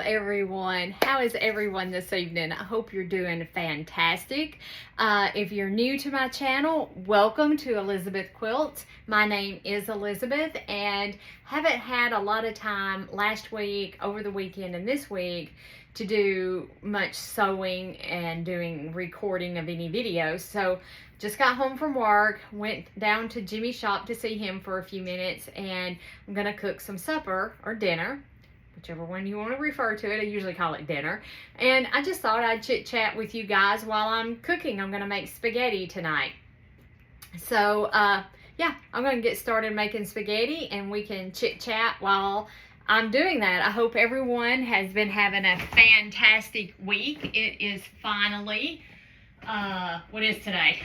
everyone. How is everyone this evening? I hope you're doing fantastic. If you're new to my channel, welcome to Elizabeth Quilt. My name is Elizabeth and haven't had a lot of time last week, over the weekend, and this week to do much sewing and doing recording of any videos. So just got home from work, went down to Jimmy's shop to see him for a few minutes, and I'm gonna cook some supper or dinner, whichever one you want to refer to it. I usually call it dinner. And I just thought I'd chit chat with you guys while I'm cooking. I'm gonna make spaghetti tonight. So yeah, I'm gonna get started making spaghetti and we can chit chat while I'm doing that. I hope everyone has been having a fantastic week. It is finally, what is today?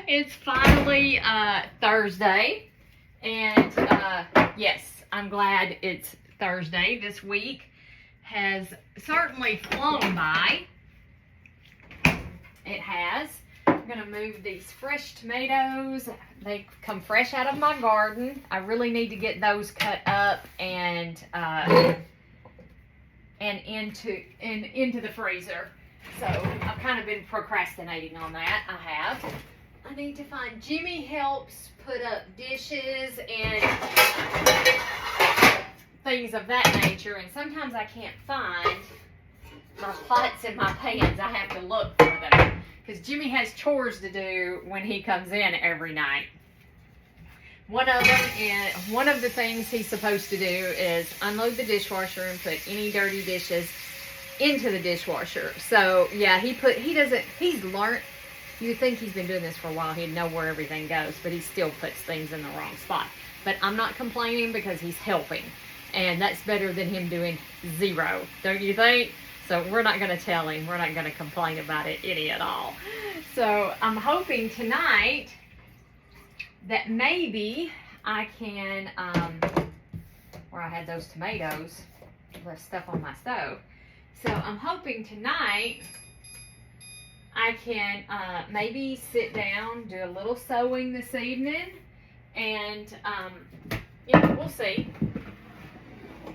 It's finally Thursday, and yes, I'm glad it's Thursday. This week has certainly flown by. It has. I'm going to move these fresh tomatoes. They come fresh out of my garden. I really need to get those cut up and into the freezer. So I've kind of been procrastinating on that. I need to find, Jimmy helps put up dishes and things of that nature, and sometimes I can't find my pots and my pans. I have to look for them because Jimmy has chores to do when he comes in every night. One of the things he's supposed to do is unload the dishwasher and put any dirty dishes into the dishwasher. So yeah, he's learned. You'd think he's been doing this for a while. He'd know where everything goes, but he still puts things in the wrong spot. But I'm not complaining because he's helping, and that's better than him doing zero, don't you think? So we're not going to tell him. We're not going to complain about it any at all. So I'm hoping tonight that maybe I can, where I had those tomatoes, left stuff on my stove. So I'm hoping tonight I can maybe sit down, do a little sewing this evening, and yeah, we'll see.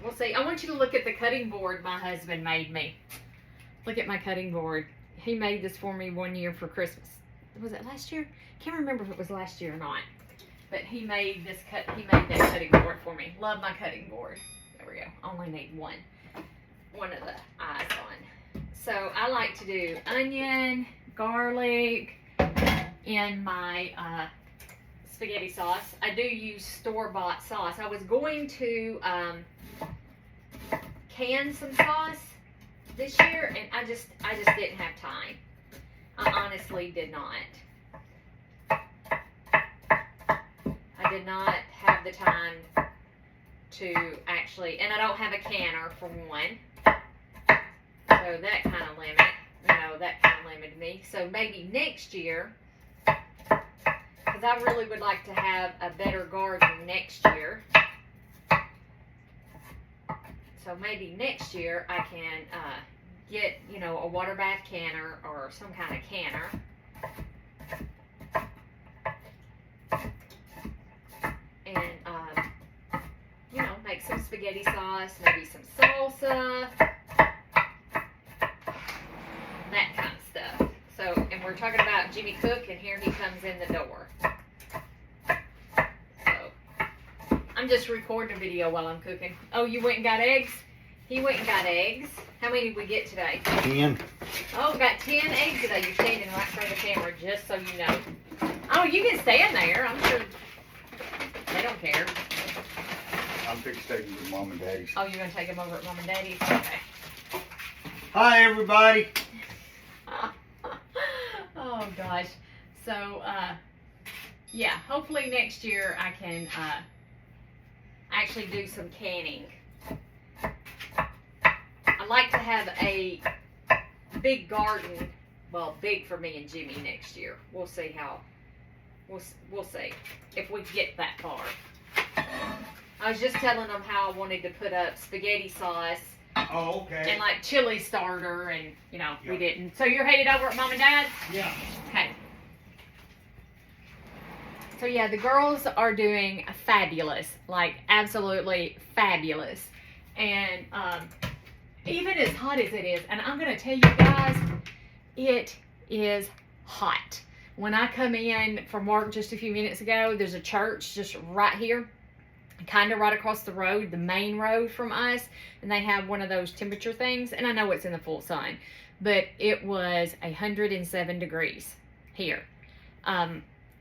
We'll see. I want you to look at the cutting board my husband made me. Look at my cutting board. He made this for me one year for Christmas. Was it last year? Can't remember if it was last year or not. But he made that cutting board for me. Love my cutting board. There we go. Only need one of the eyes on. So I like to do onion, garlic in my spaghetti sauce. I do use store-bought sauce. I was going to can some sauce this year, and I just didn't have time. I honestly did not. I did not have the time to actually, and I don't have a canner for one. So that kind of limited me. So maybe next year, because I really would like to have a better garden next year. So maybe next year I can get, a water bath canner or some kind of canner. And, make some spaghetti sauce, maybe some salsa. That kind of stuff. So, and we're talking about Jimmy Cook, and here he comes in the door. So, I'm just recording a video while I'm cooking. Oh, you went and got eggs? He went and got eggs. How many did we get today? 10. Oh, we got 10 eggs today. You're standing right in front of the camera, just so you know. Oh, you can stand there. I'm sure they don't care. I'm fixing to take them to Mom and Daddy's. Oh, you're going to take them over at Mom and Daddy's? Okay. Hi, everybody. Oh gosh. So yeah, hopefully next year I can actually do some canning. I'd like to have a big garden, well, big for me and Jimmy next year. We'll see how, we'll see if we get that far. I was just telling them how I wanted to put up spaghetti sauce. Oh, okay. And like chili starter, and Yeah. we didn't. So you're headed over at Mom and Dad's? Yeah. Okay. So yeah, the girls are doing fabulous, like absolutely fabulous. And even as hot as it is, and I'm going to tell you guys, it is hot. When I come in from work just a few minutes ago, there's a church just right here, kind of right across the road, the main road from us, and they have one of those temperature things, and I know it's in the full sun, but it was 107 degrees here.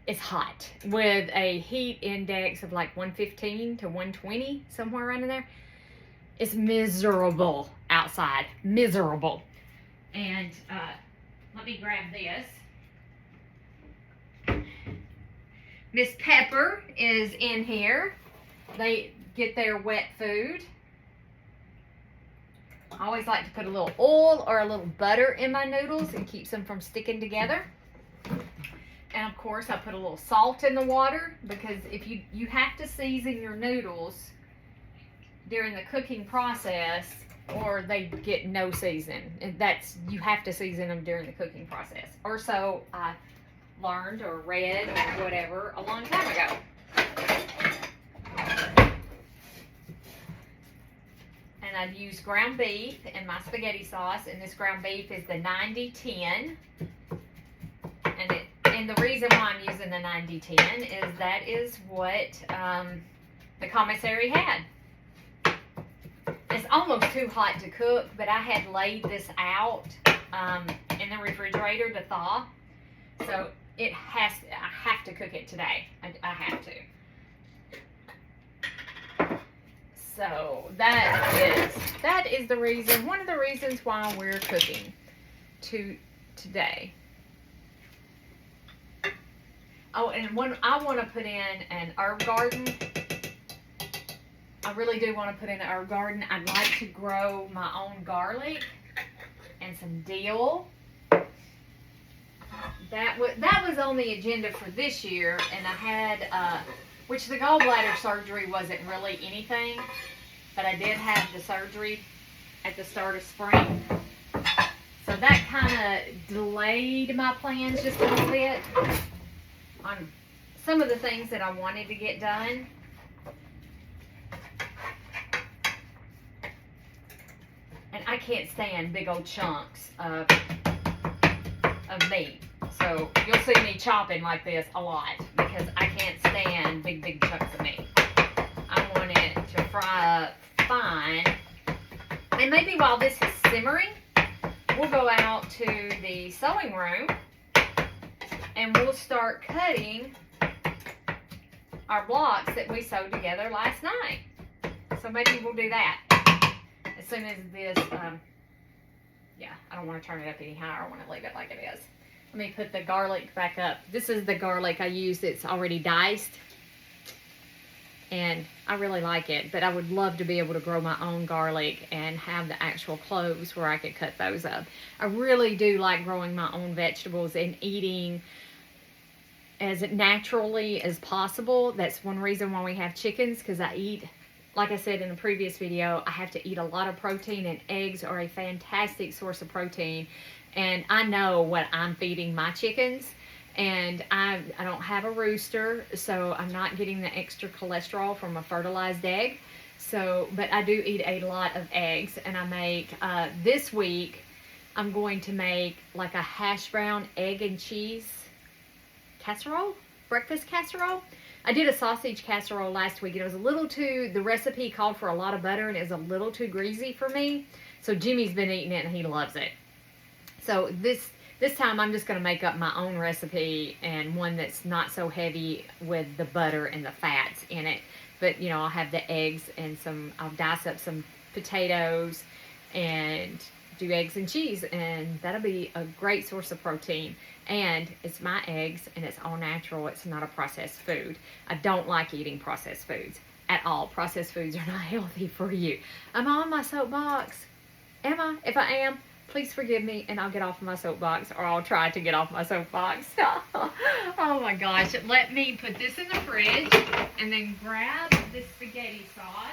It's hot with a heat index of like 115 to 120, somewhere around in there. It's miserable outside, miserable. And let me grab this. Miss Pepper is in here. They get their wet food. I always like to put a little oil or a little butter in my noodles and keeps them from sticking together. And of course I put a little salt in the water, because if you have to season your noodles during the cooking process or they get no season. And you have to season them during the cooking process. Or so I learned or read or whatever a long time ago. And I've used ground beef in my spaghetti sauce, and this ground beef is the 90-10. And the reason why I'm using the 90-10 is that is what the commissary had. It's almost too hot to cook, but I had laid this out in the refrigerator to thaw. So I have to cook it today. I have to. So that is the reason, one of the reasons why we're cooking today. Oh, and I want to put in an herb garden. I really do want to put in an herb garden. I'd like to grow my own garlic and some dill. That was on the agenda for this year, and I had, which the gallbladder surgery wasn't really anything, but I did have the surgery at the start of spring. So that kind of delayed my plans just a little bit on some of the things that I wanted to get done. And I can't stand big old chunks of meat. So you'll see me chopping like this a lot because I can't stand big chunks of meat. I want it to fry up fine. And maybe while this is simmering, we'll go out to the sewing room and we'll start cutting our blocks that we sewed together last night. So maybe we'll do that as soon as this, I don't want to turn it up any higher. I want to leave it like it is. Let me put the garlic back up. This is the garlic I used. It's already diced. And I really like it, but I would love to be able to grow my own garlic and have the actual cloves where I could cut those up. I really do like growing my own vegetables and eating as naturally as possible. That's one reason why we have chickens, because I eat, like I said in the previous video, I have to eat a lot of protein, and eggs are a fantastic source of protein. And I know what I'm feeding my chickens. And I don't have a rooster, so I'm not getting the extra cholesterol from a fertilized egg. So, but I do eat a lot of eggs, and I make, this week, I'm going to make like a hash brown egg and cheese casserole, breakfast casserole. I did a sausage casserole last week. It was a little too, the recipe called for a lot of butter, and it was a little too greasy for me. So Jimmy's been eating it, and he loves it. So this time I'm just going to make up my own recipe, and one that's not so heavy with the butter and the fats in it. But, you know, I'll have the eggs and I'll dice up some potatoes and do eggs and cheese, and that'll be a great source of protein. And it's my eggs, and it's all natural. It's not a processed food. I don't like eating processed foods at all. Processed foods are not healthy for you. I'm on my soapbox. Am I? If I am, please forgive me, and I'll get off my soapbox, or I'll try to get off my soapbox. Oh my gosh. Let me put this in the fridge and then grab this spaghetti sauce.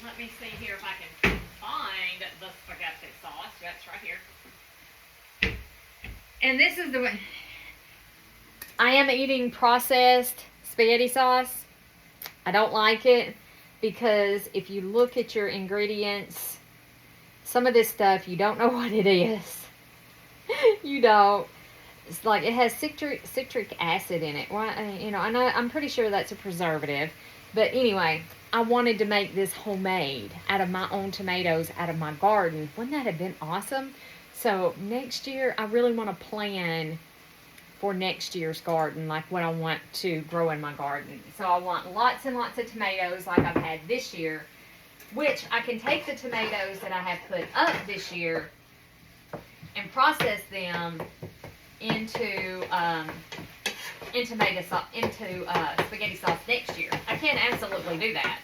Let me see here if I can find the spaghetti sauce. That's right here. And this is the one. I am eating processed spaghetti sauce. I don't like it. because if you look at your ingredients, some of this stuff, you don't know what it is. You don't. It's like it has citric acid in it. Why, you know, I'm pretty sure that's a preservative. But anyway, I wanted to make this homemade out of my own tomatoes out of my garden. Wouldn't that have been awesome? So next year, I really want to plan for next year's garden, like what I want to grow in my garden. So I want lots and lots of tomatoes like I've had this year, which I can take the tomatoes that I have put up this year and process them into spaghetti sauce next year. I can absolutely do that.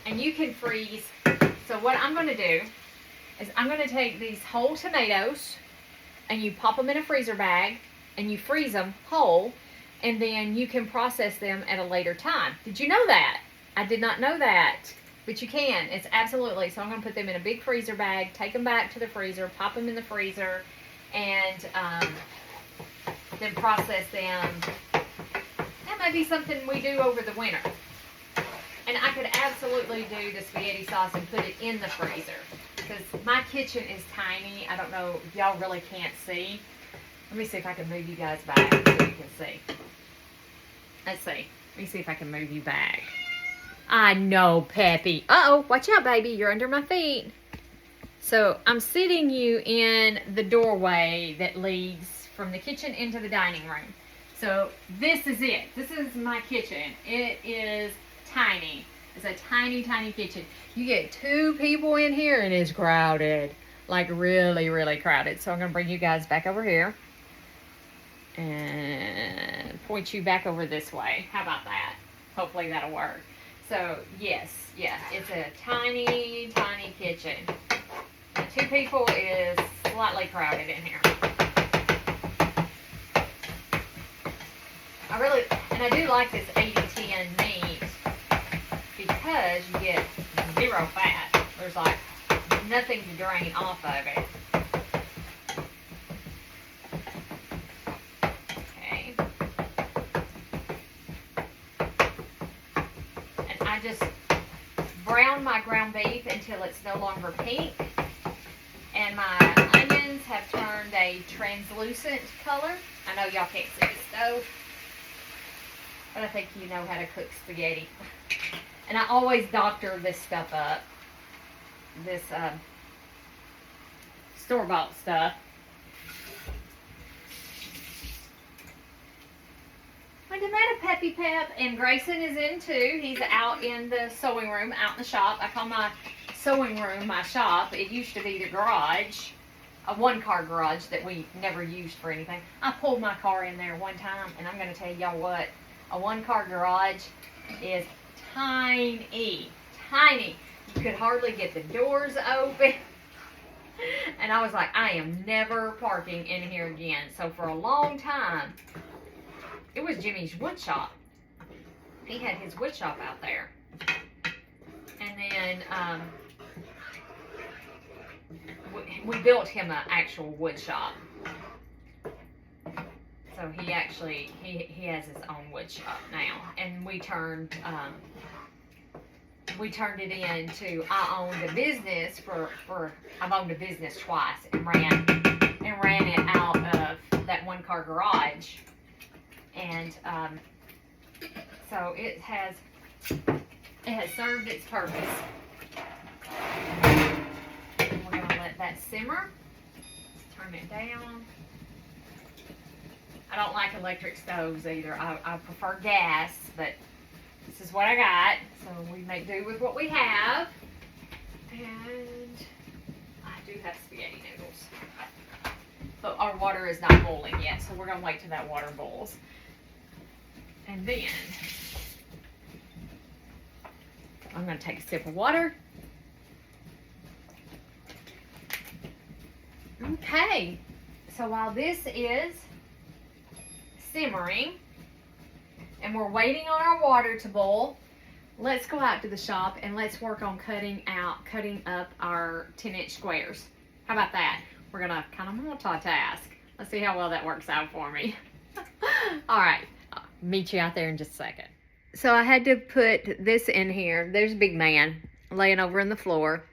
And you can freeze. So what I'm going to do is I'm going to take these whole tomatoes and you pop them in a freezer bag and you freeze them whole, and then you can process them at a later time. Did you know that? I did not know that, but you can. It's absolutely. So I'm going to put them in a big freezer bag, take them back to the freezer, pop them in the freezer, and then process them. That may be something we do over the winter. And I could absolutely do the spaghetti sauce and put it in the freezer, because my kitchen is tiny. I don't know if y'all really can't see. Let me see if I can move you guys back so you can see. Let's see. Let me see if I can move you back. I know, Peppy. Uh-oh, watch out, baby. You're under my feet. So I'm sitting you in the doorway that leads from the kitchen into the dining room. So this is it. This is my kitchen. It is tiny. It's a tiny, tiny kitchen. You get 2 people in here and it's crowded. Like really, really crowded. So I'm going to bring you guys back over here and point you back over this way. How about that? Hopefully that'll work. So yes, it's a tiny, tiny kitchen. 2 people is slightly crowded in here. I do like this 80-10 meat because you get 0 fat. There's like nothing to drain off of it. Okay. And I just brown my ground beef until it's no longer pink. And my onions have turned a translucent color. I know y'all can't see the stove, but I think you know how to cook spaghetti. And I always doctor this stuff up. This store-bought stuff. Wait a minute, Peppy Pep. And Grayson is in too. He's out in the sewing room, out in the shop. I call my sewing room my shop. It used to be the garage, a 1-car garage that we never used for anything. I pulled my car in there one time, and I'm going to tell y'all what, a 1-car garage is tiny, tiny. You could hardly get the doors open. And I was like, I am never parking in here again. So for a long time, it was Jimmy's wood shop. He had his wood shop out there. And then we built him an actual wood shop. So he actually, he has his own wood shop now. And we turned it into, I owned a business I've owned a business twice and ran it out of that 1-car garage. And so it has served its purpose. And we're going to let that simmer. Let's turn it down. I don't like electric stoves either. I prefer gas, but this is what I got. So we make do with what we have. And I do have spaghetti noodles. But our water is not boiling yet, so we're going to wait till that water boils. And then I'm going to take a sip of water. Okay, so while this is simmering and we're waiting on our water to boil, let's go out to the shop and let's work on cutting up our 10-inch squares. How about that? We're going to kind of multitask. Let's see how well that works out for me. All right. Meet you out there in just a second. So I had to put this in here. There's a big man laying over in the floor.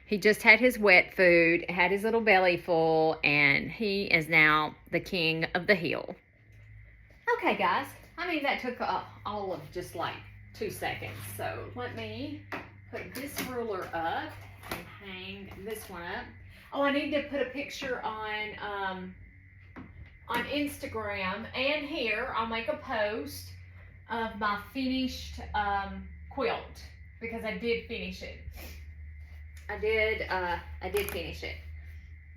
He just had his wet food, had his little belly full, and he is now the king of the hill. Okay, guys. I mean, that took all of just like 2 seconds. So let me put this ruler up and hang this one up. Oh, I need to put a picture on Instagram and here. I'll make a post of my finished quilt because I did finish it. I did finish it.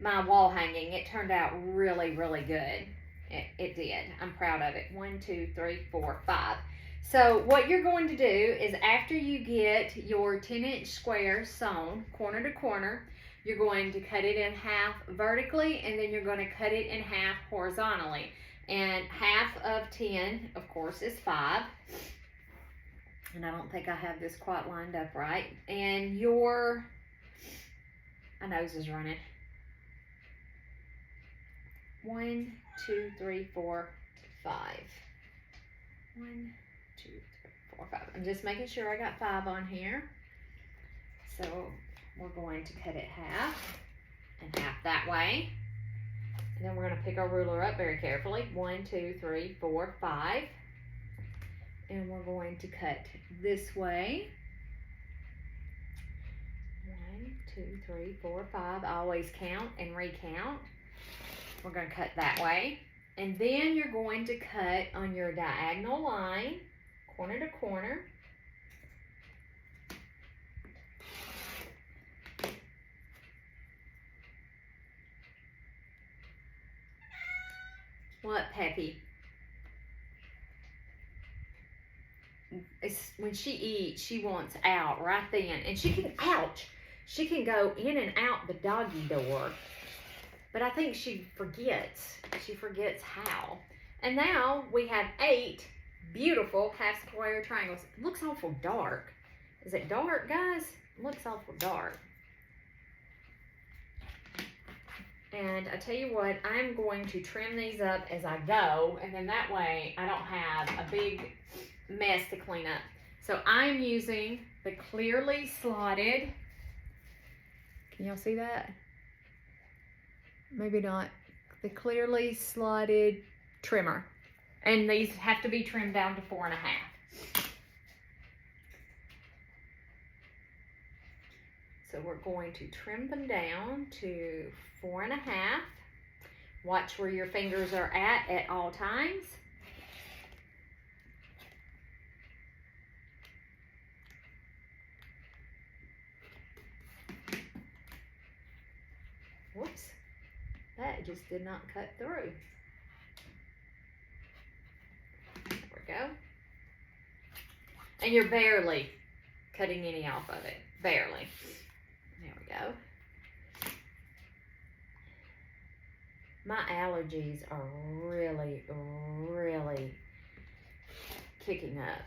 My wall hanging, it turned out really, really good. It did. I'm proud of it. 1, 2, 3, 4, 5. So what you're going to do is after you get your 10-inch square sewn corner to corner, you're going to cut it in half vertically and then you're going to cut it in half horizontally. And half of 10, of course, is 5. And I don't think I have this quite lined up right. And my nose is running. 1, 2, 3, 4, 5. 1, 2, 3, 4, 5. I'm just making sure I got 5 on here. So we're going to cut it half and half that way. And then we're going to pick our ruler up very carefully. 1, 2, 3, 4, 5. And we're going to cut this way. 1, 2, 3, 4, 5. I always count and recount. We're going to cut that way. And then you're going to cut on your diagonal line, corner to corner. What, Peppy? When she eats, she wants out right then. And she can, ouch, she can go in and out the doggy door. But I think she forgets. She forgets how. And now we have 8 beautiful half square triangles. It looks awful dark. Is it dark, guys? It looks awful dark. And I tell you what, I'm going to trim these up as I go. And then that way I don't have a big mess to clean up. So I'm using the clearly slotted. Can y'all see that? Maybe not. The clearly slotted trimmer. And these have to be trimmed down to 4.5. So we're going to trim them down to 4.5. Watch where your fingers are at all times. Whoops. That just did not cut through. There we go. And you're barely cutting any off of it. Barely. There we go. My allergies are really, really kicking up.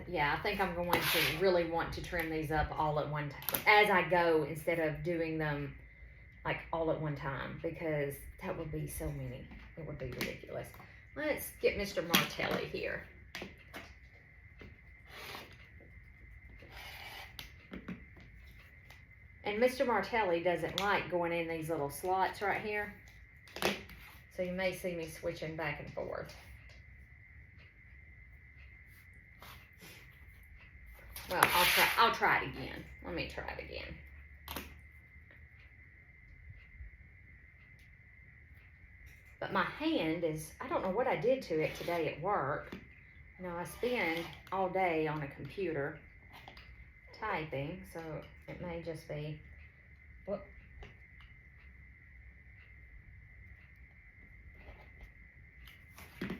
Yeah, I think I'm going to really want to trim these up all at one time as I go instead of doing them like all at one time because that would be so many. It would be ridiculous. Let's get Mr. Martelli here. And Mr. Martelli doesn't like going in these little slots right here. So you may see me switching back and forth. Well, I'll try it again. Let me try it again. But my hand is, I don't know what I did to it today at work. You know, I spend all day on a computer typing, so it may just be, whoop.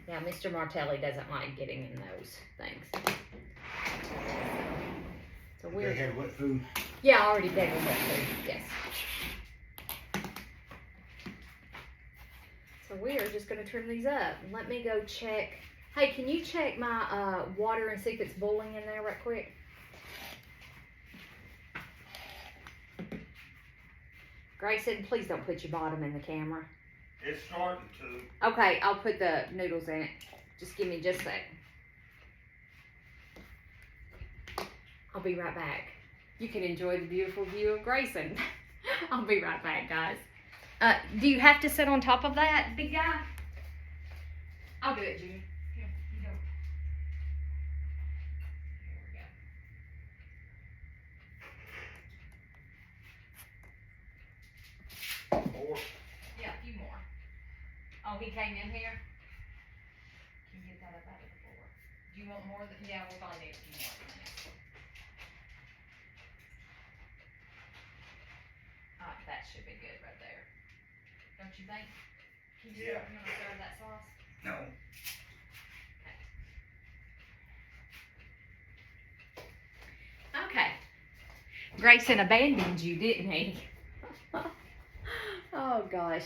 Yeah, Mr. Martelli doesn't like getting in those things. So They had wet food? Yeah, I already gave them wet food, yes. So we are just going to trim these up. Let me go check. Hey, can you check my water and see if it's boiling in there right quick? Grayson, please don't put your bottom in the camera. It's starting to. Okay, I'll put the noodles in it. Just give me just a second. I'll be right back. You can enjoy the beautiful view of Grayson. I'll be right back, guys. Do you have to sit on top of that, big guy? I'll do it, Jimmy. Here, you go. Here we go. More. Yeah, a few more. Oh, he came in here? Can you get that up out of the floor? Do you want more than, yeah, we'll probably need a few more than that. That should be good right there. Don't you think? Can you Yeah. you want to serve that sauce? No. Okay. Grayson abandoned you, didn't he? Oh, gosh.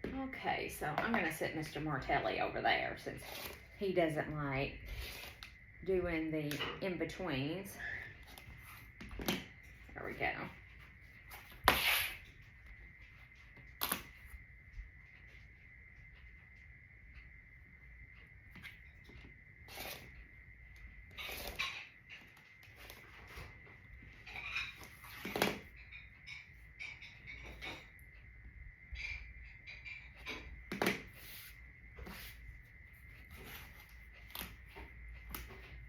Okay, so I'm going to sit Mr. Martelli over there since he doesn't like doing the in-betweens. There we go.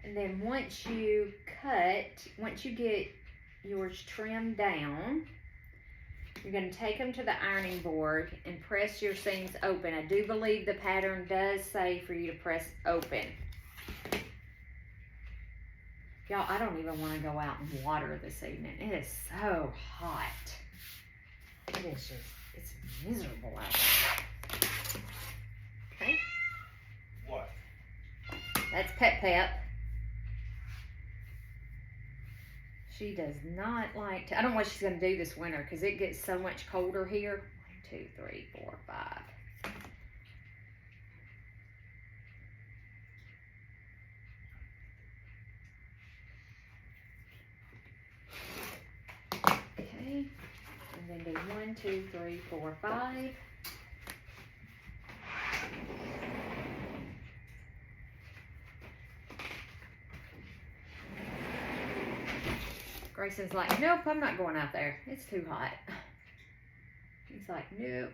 And then once you get yours trimmed down, you're going to take them to the ironing board and press your seams open. I do believe the pattern does say for you to press open. Y'all, I don't even want to go out and water this evening. It is so hot. It is just, it's miserable out there. Okay. What? That's Pep. She does not like to, I don't know what she's going to do this winter because it gets so much colder here. 1, 2, 3, 4, 5. Okay. And then do 1, 2, 3, 4, 5. Grayson's like, nope, I'm not going out there. It's too hot. He's like, nope.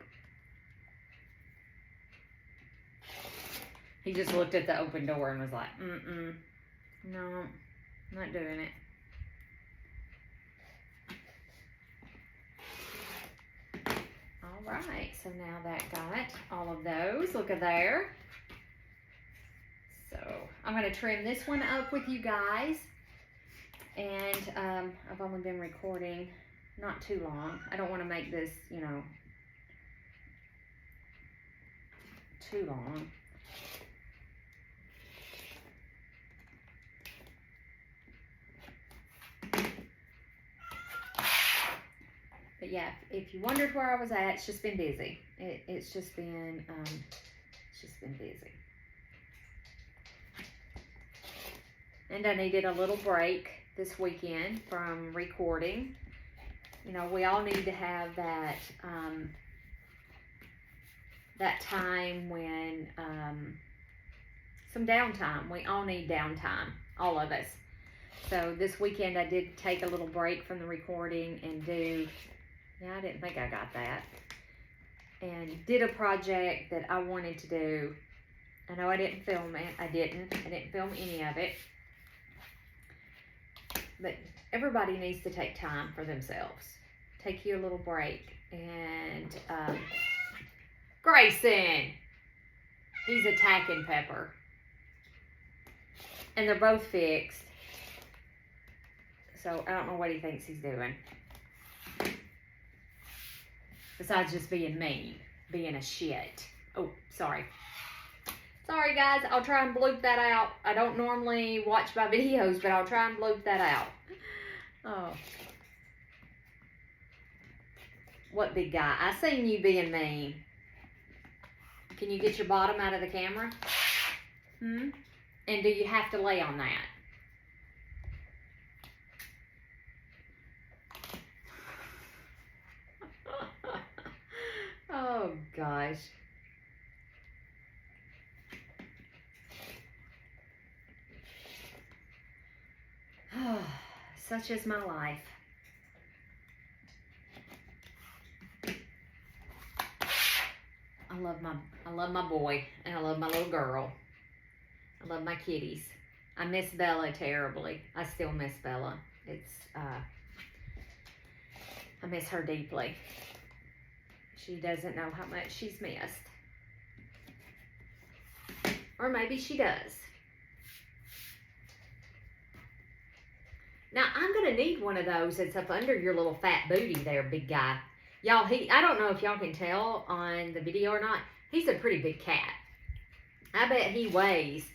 He just looked at the open door and was like, no, not doing it. All right, so now that got all of those. Look at there. So I'm going to trim this one up with you guys. And I've only been recording not too long. I don't want to make this, too long. But yeah, if you wondered where I was at, it's just been busy. It's just been busy. And I needed a little break this weekend from recording. We all need to have that that time when some downtime. We all need downtime, all of us. So this weekend I did take a little break from the recording and I didn't think I got that. And did a project that I wanted to do. I know I didn't film it. I didn't film any of it. But everybody needs to take time for themselves. Take you a little break. And Grayson, he's attacking Pepper. And they're both fixed. So I don't know what he thinks he's doing. Besides just being mean, being a shit. Oh, sorry. Sorry guys, I'll try and bloop that out. I don't normally watch my videos, but I'll try and bloop that out. Oh. What big guy? I seen you being mean. Can you get your bottom out of the camera? And do you have to lay on that? gosh. Such is my life. I love my boy, and I love my little girl. I love my kitties. I miss Bella terribly. I still miss Bella. I miss her deeply. She doesn't know how much she's missed. Or maybe she does. Now, I'm going to need one of those that's up under your little fat booty there, big guy. Y'all, I don't know if y'all can tell on the video or not. He's a pretty big cat. I bet he weighs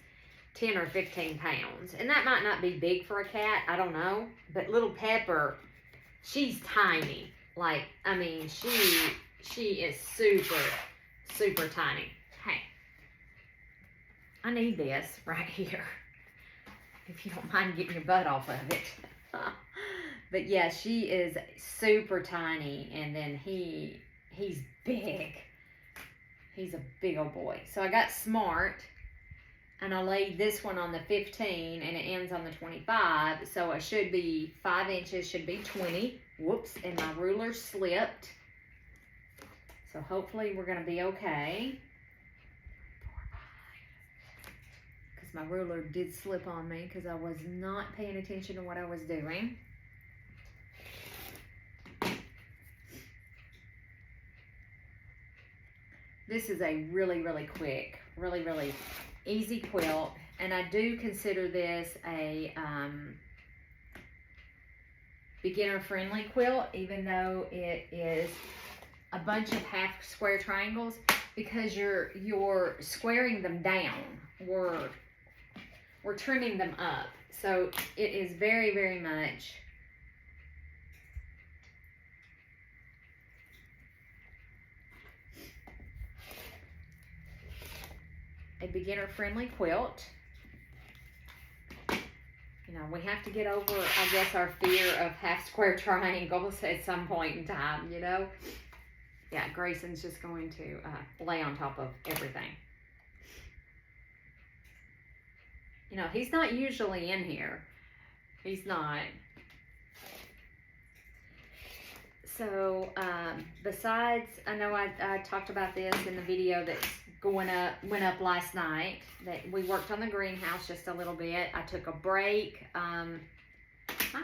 10 or 15 pounds. And that might not be big for a cat. I don't know. But little Pepper, she's tiny. Like, I mean, she is super, super tiny. Hey, I need this right here. If you don't mind getting your butt off of it. But yeah, she is super tiny, and then he's big. He's a big old boy. So I got smart, and I laid this one on the 15, and it ends on the 25. So it should be 5 inches, should be 20. Whoops, and my ruler slipped. So hopefully we're going to be okay. Because my ruler did slip on me because I was not paying attention to what I was doing. This is a really, really quick, really, really easy quilt. And I do consider this a beginner-friendly quilt, even though it is a bunch of half square triangles, because you're squaring them down. We're trimming them up. So it is very, very much a beginner-friendly quilt. You know, we have to get over, I guess, our fear of half square triangles at some point in time, you know. Yeah, Grayson's just going to lay on top of everything. You know, he's not usually in here. He's not. So, besides, I know I talked about this in the video that's went up last night, that we worked on the greenhouse just a little bit. I took a break. My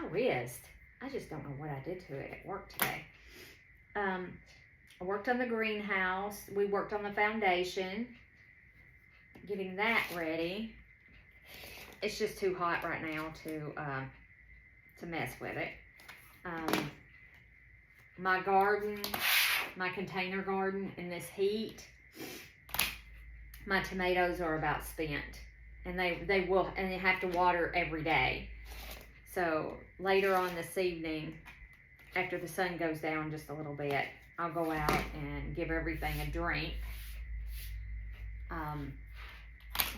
wrist, I just don't know what I did to it at work today. I worked on the greenhouse. We worked on the foundation, getting that ready. It's just too hot right now to mess with it. My garden, my container garden in this heat, my tomatoes are about spent, and they have to water every day. So later on this evening, after the sun goes down just a little bit, I'll go out and give everything a drink.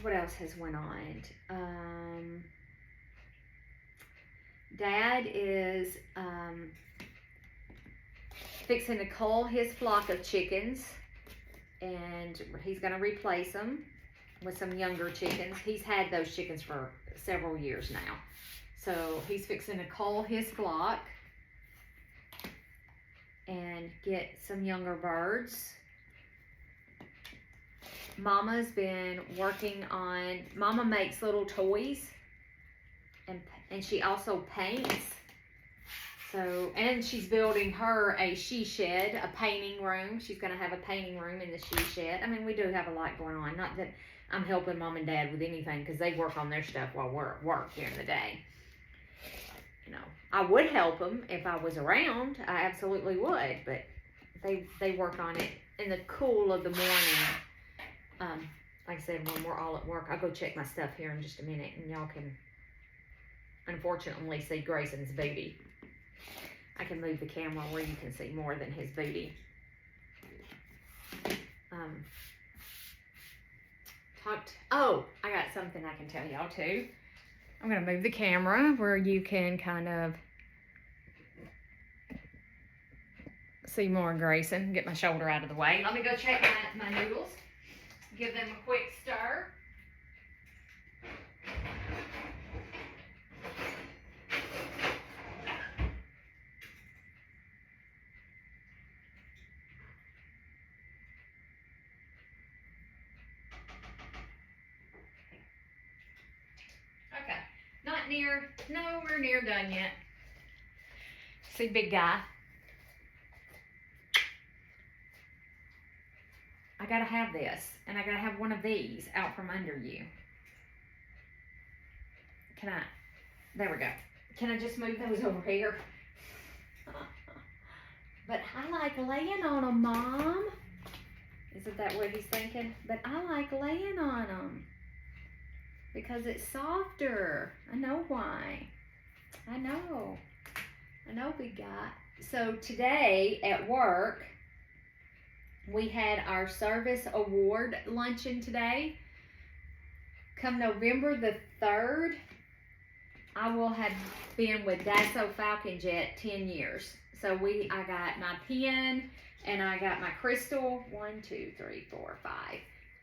What else has went on? Dad is fixing to cull his flock of chickens, and he's going to replace them with some younger chickens. He's had those chickens for several years now. So he's fixing to cull his flock and get some younger birds. Mama's been working on, Mama makes little toys, and she also paints. So, and she's building her a she shed, a painting room. She's going to have a painting room in the she shed. I mean, we do have a lot going on. Not that I'm helping Mom and Dad with anything, because they work on their stuff while we're at work during the day. You know, I would help them if I was around. I absolutely would, but they work on it in the cool of the morning. Like I said, when we're all at work, I'll go check my stuff here in just a minute, and y'all can unfortunately see Grayson's booty. I can move the camera where you can see more than his booty. I got something I can tell y'all too. I'm going to move the camera where you can kind of Seymour and Grayson. Get my shoulder out of the way. Let me go check my noodles. Give them a quick stir. Okay, not near, no, we're near done yet. See, big guy. I gotta have this, and I gotta have one of these out from under you. Can I, there we go. Can I just move those over here? But I like laying on them, Mom. Isn't that what he's thinking? But I like laying on them because it's softer. I know why. I know, big guy. So today at work, we had our service award luncheon today. Come November the 3rd, I will have been with Dassault Falcon Jet 10 years. So I got my pen and I got my crystal, 1, 2, 3, 4, 5,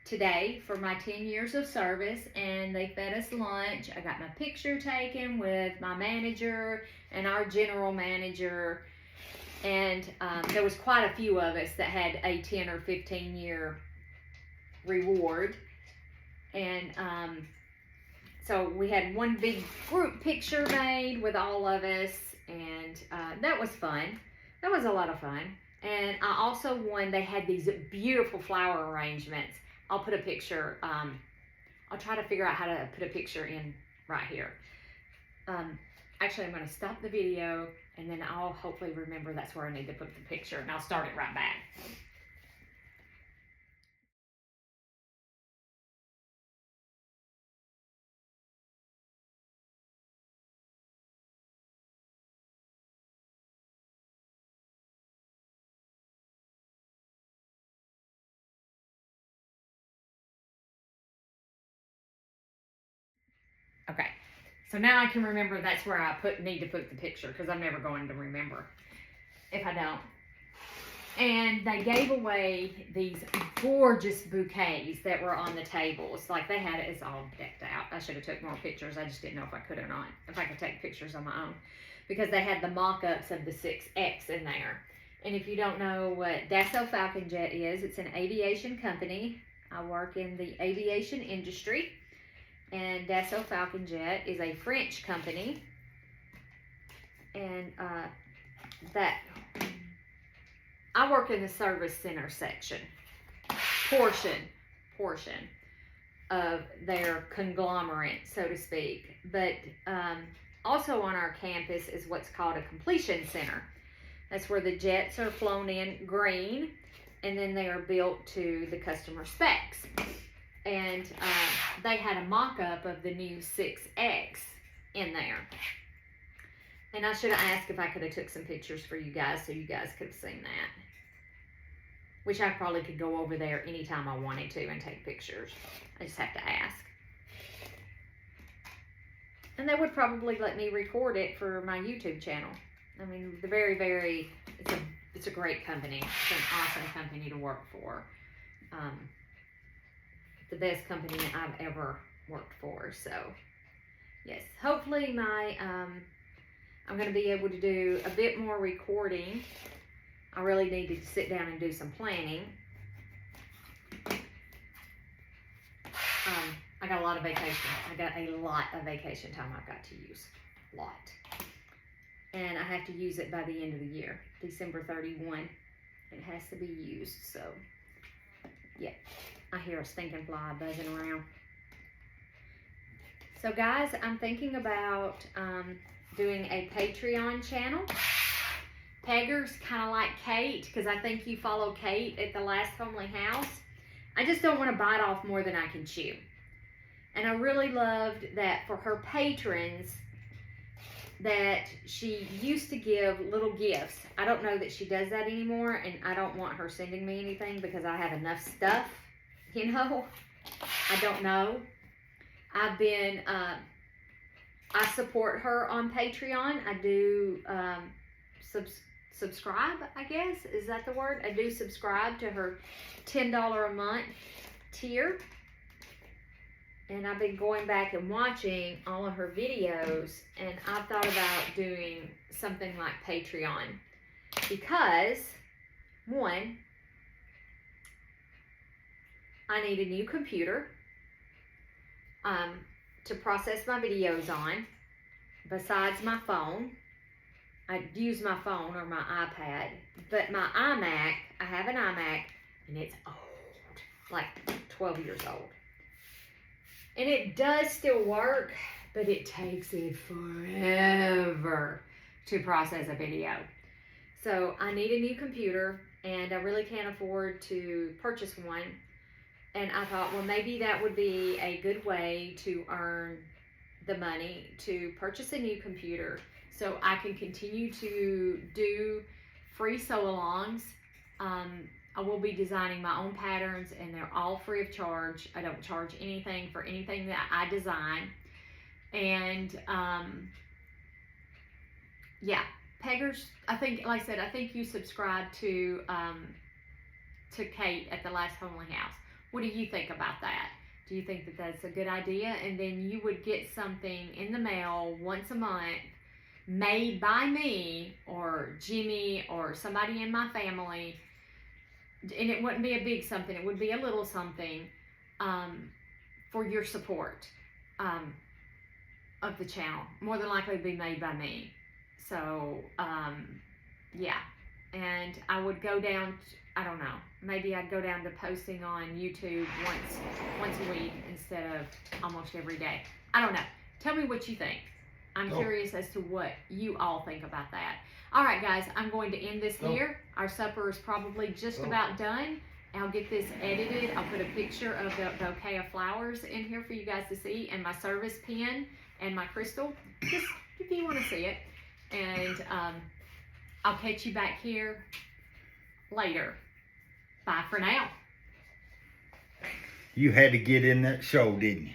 today for my 10 years of service, and they fed us lunch. I got my picture taken with my manager and our general manager, and there was quite a few of us that had a 10 or 15 year reward, and so we had one big group picture made with all of us, and that was fun. That was a lot of fun. And I also won, they had these beautiful flower arrangements. I'll put a picture, I'll try to figure out how to put a picture in right here. Actually, I'm going to stop the video, and then I'll hopefully remember that's where I need to put the picture, and I'll start it right back. Okay, so now I can remember that's where I need to put the picture, because I'm never going to remember if I don't. And they gave away these gorgeous bouquets that were on the tables. Like, they had it's all decked out. I should have took more pictures. I just didn't know if I could or not, if I could take pictures on my own, because they had the mock-ups of the 6X in there. And if you don't know what Dassault Falcon Jet is, it's an aviation company. I work in the aviation industry. And Dassault Falcon Jet is a French company, and that I work in the service center section portion of their conglomerate, so to speak. But also on our campus is what's called a completion center. That's where the jets are flown in green, and then they are built to the customer specs. And they had a mock-up of the new 6X in there. And I should have asked if I could have took some pictures for you guys, so you guys could have seen that. Which I probably could go over there anytime I wanted to and take pictures. I just have to ask. And they would probably let me record it for my YouTube channel. I mean, it's a great company. It's an awesome company to work for. The best company I've ever worked for. So yes, hopefully I'm going to be able to do a bit more recording. I really needed to sit down and do some planning. I got a lot of vacation. I got a lot of vacation time I've got to use. A lot. And I have to use it by the end of the year. December 31. It has to be used. So yeah. I hear a stinking fly buzzing around. So guys, I'm thinking about doing a Patreon channel. Pegger's kind of like Kate, because I think you follow Kate at the Last Homely House. I just don't want to bite off more than I can chew. And I really loved that for her patrons, that she used to give little gifts. I don't know that she does that anymore, and I don't want her sending me anything because I have enough stuff. You know, I don't know. I've been, I support her on Patreon. I do subscribe, I guess. Is that the word? I do subscribe to her $10 a month tier. And I've been going back and watching all of her videos, and I've thought about doing something like Patreon because, one, I need a new computer to process my videos on, besides my phone. I use my phone or my iPad, but my iMac, I have an iMac, and it's old, like 12 years old. And it does still work, but it takes it forever to process a video. So I need a new computer, and I really can't afford to purchase one. And I thought, well, maybe that would be a good way to earn the money to purchase a new computer so I can continue to do free sew-alongs. I will be designing my own patterns, and they're all free of charge. I don't charge anything for anything that I design. And yeah, Peggers, I think, like I said, I think you subscribed to Kate at the Last Homely House. What do you think about that? Do you think that that's a good idea? And then you would get something in the mail once a month made by me or Jimmy or somebody in my family. And it wouldn't be a big something, it would be a little something for your support of the channel. More than likely it'd be made by me. So, yeah. And I would go down, I don't know, maybe I'd go down to posting on YouTube once a week instead of almost every day. I don't know. Tell me what you think. I'm curious as to what you all think about that. All right, guys, I'm going to end this here. Our supper is probably just about done. I'll get this edited. I'll put a picture of the bouquet of flowers in here for you guys to see, and my service pin and my crystal, just if you want to see it. And I'll catch you back here later. Bye for now. You had to get in that show, didn't you?